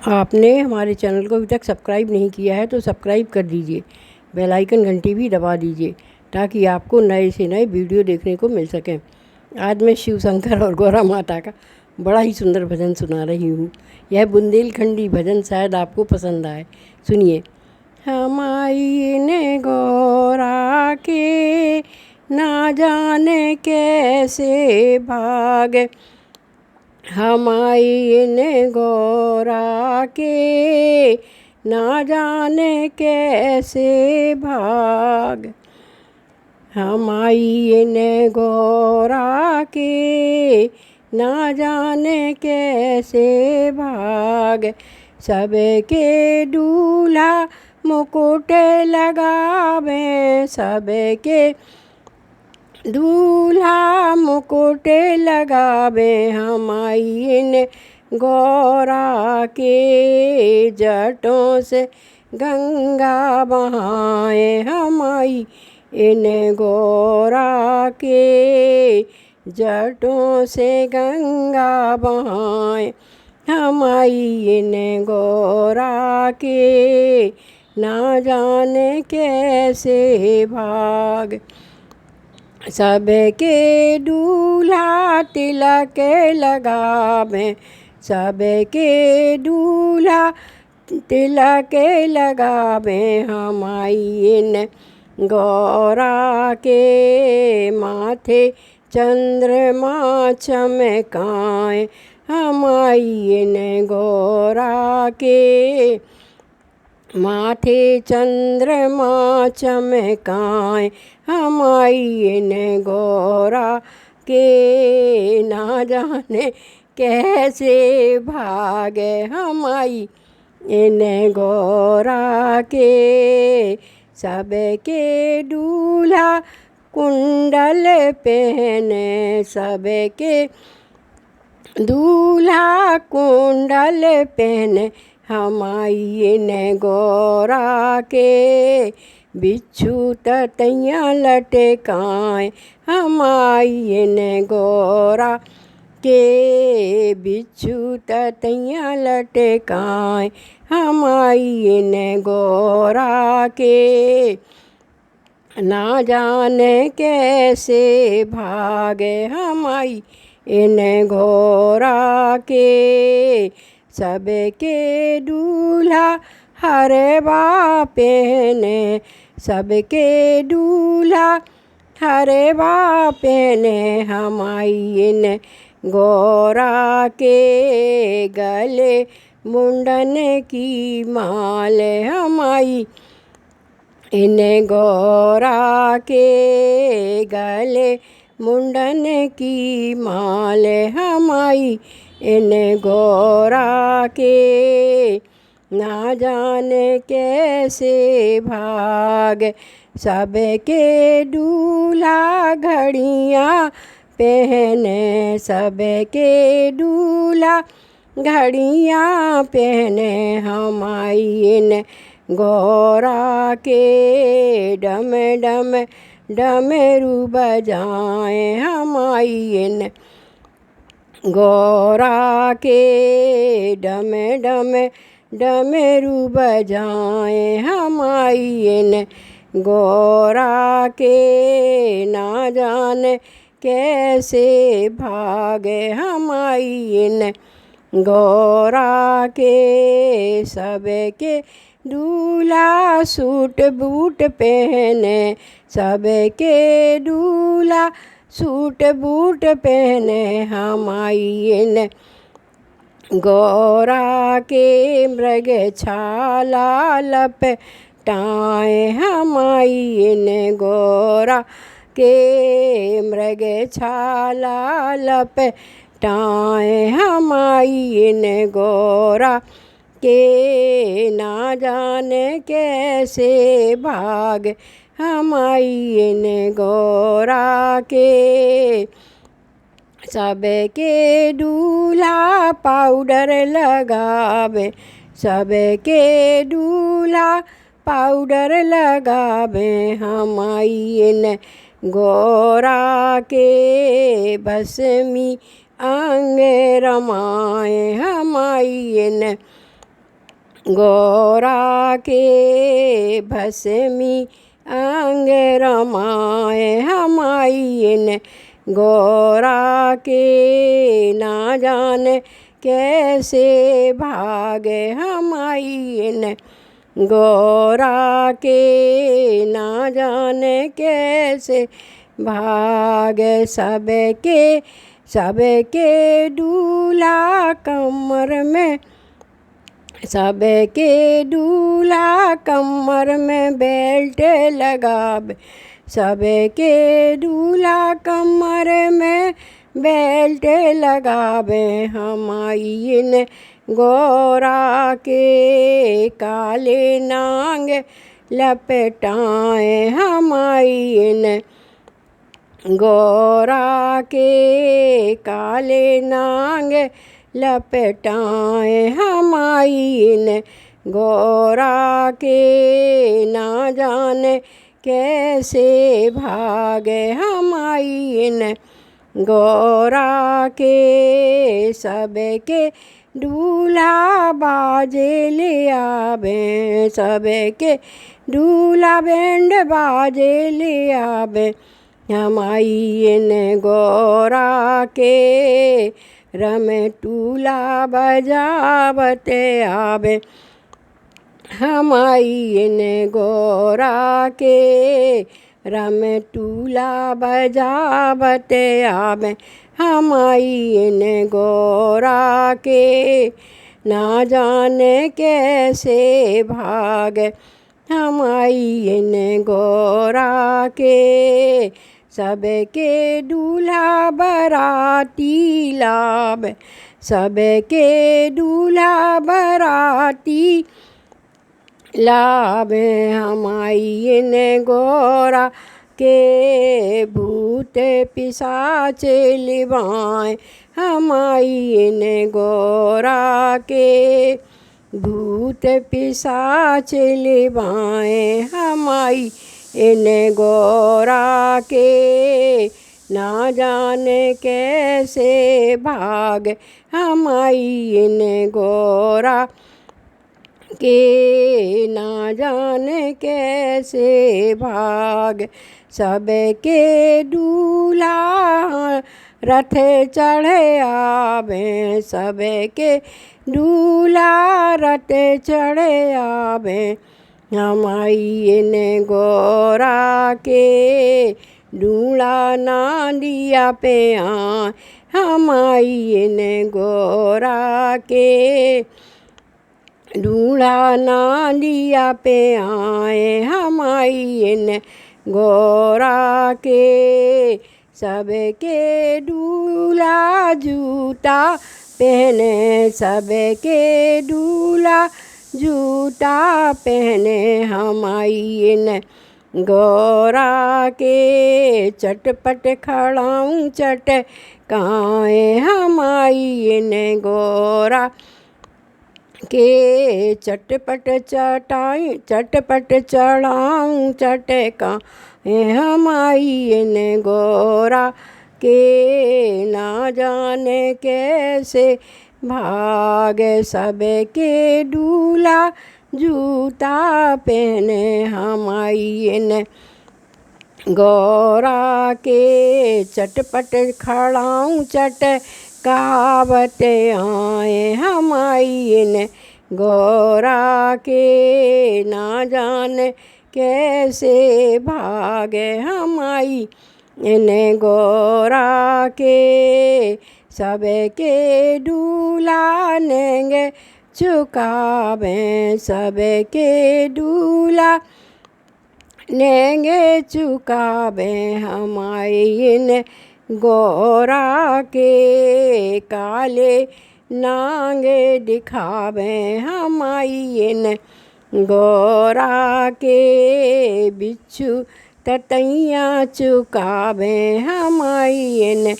आपने हमारे चैनल को अभी तक सब्सक्राइब नहीं किया है तो सब्सक्राइब कर दीजिए, बेल आइकन घंटी भी दबा दीजिए ताकि आपको नए से नए वीडियो देखने को मिल सकें। आज मैं शिव शंकर और गौरा माता का बड़ा ही सुंदर भजन सुना रही हूँ। यह बुंदेलखंडी भजन शायद आपको पसंद आए। सुनिए। हम आई ने गौरा के ना जाने कैसे भाग, हम आई ने गौरा के ना जाने कैसे भाग, हम आई ने गौरा के ना जाने कैसे भाग, सबके दूल्हा मुकुट लगावे, सबके दूल्हा मुकुट लगावे, हम आई ने गौरा के जटों से गंगा बहाए, हम आई इन गौरा के जटों से गंगा बहाए, हम आई इन गौरा के ना जाने कैसे भाग, सबके दूल्हा तिलक लगावे, सबके दूल्हा तिलक लगावे, हम आई इन गौरा के माथे चंद्रमा चमकाए, हम आई इन गौरा के माथे चंद्रमा चमकाए, हम आई इन गौरा के ना जाने कैसे भागे, हम आई इन गौरा के सबके दूल्हा कुंडल पहने, सबके दूल्हा कुंडल पहने, हम आई इन गौरा के बिच्छू ततैया लटकाए, हम आई इन गौरा के बिच्छू ततैया लटकाए, हम आई इन गौरा के ना जाने कैसे भागे, हम आई इन गौरा के सबके दूल्हा हरवा पहने, सबके दूल्हा हरवा पहने, हम आई इन गौरा के गले मुंडन की माल, हम आई इन गौरा के गले मुंडन की माल, हम आई इन गौरा के ना जाने कैसे भाग, सबके दूल्हा घड़ियाँ पहने, सबके दूल्हा घड़ियाँ पहने, हम आई इन गौरा के डम डम डमरू बजाए, हम आई इन गौरा के डम डम डमरू बजाए, हम आई इन गौरा के ना जाने कैसे भागे, हम आई इन गौरा के सबके दूल्हा सूट बूट पहने, सबके दूल्हा सूट बूट पहने, हम आई इन गौरा के मृग छाला लपटाए, हम आई इन गौरा के मृग छाला लपटाए, हम आई इन गौरा के ना जाने कैसे भाग, हम आई इन गौरा के सबके दूल्हा पाउडर लगावे, सबके दूल्हा पाउडर लगावे, हम आई इन गौरा के भस्मी अंग रमाए, हम आई इन गौरा के भस्मी अंग रमाए हमाइन। गौरा के ना जाने कैसे भागे हमाइन। गौरा के ना जाने कैसे भागे सबके दूल्हा कमर में। सबके दूल्हा कमर में बेल्ट लगावे। सबके दूल्हा कमर में बेल्ट लगावे हमाइन। गौरा के काले नांग लपेटाए हमाइन। गौरा के काले नांग लपेटाए हमाइन। गौरा के ना जाने कैसे भागे हमाइन। गौरा के सबके दूल्हा बाजे ले आवे। सबके दूल्हा बैंड बाजे ले आवे हमाइन। गौरा के रमटूला बजावते आवे हमाइन। गौरा के रमटूला बजावते आवे हमाइन। गौरा के ना जाने कैसे भागे हमाइन। गौरा के सबके दूल्हा बराती लावे। सबके दूल्हा बराती लावे हमाइन। गौरा के भूत पिशाच लिवाए हमाइन। गौरा के भूत पिशाच लिवाए हमाइन। गौरा के ना जाने कैसे भाग हमाइन। गौरा के ना जाने कैसे भाग। सबके दूल्हा रथ चढ़े आवे। सबके दूल्हा रथ चढ़े आवे हमाइन। गौरा के दूल्हा नांदिया पे आए हमाइन। गौरा के दूल्हा नांदिया पे आए हमाइन। गौरा के सबके दूल्हा जूता पहने। सबके दूल्हा जूता पहने हमाइन। गौरा के चटपट खड़ाऊँ चटकाए हमाइन। गौरा के चटपट चढ़ाऊँ चटकाए हमाइन। गौरा के ना जाने कैसे भाग। सबके दूल्हा जूता पहने हमाइन। गौरा के चटपट खड़ाऊँ चटकावते आए हमाइन। गौरा के ना जाने कैसे भागे हमाइन। गौरा के सबके दूल्हा नेंगे चुकावे। सबके दूल्हा नेंगे चुकावे हमाइन। गौरा के काले नांगे दिखावे हमाइन। गौरा के बिच्छू ततैया चुकावे हमाइन।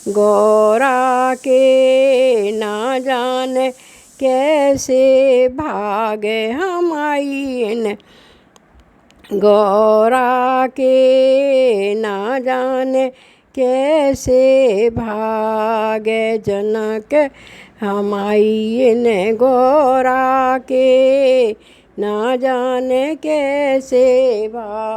गौरा के ना जाने कैसे भागे हमाइन। गौरा के ना जाने कैसे भागे। जनक हम आई ने गौरा के ना जाने कैसे बा।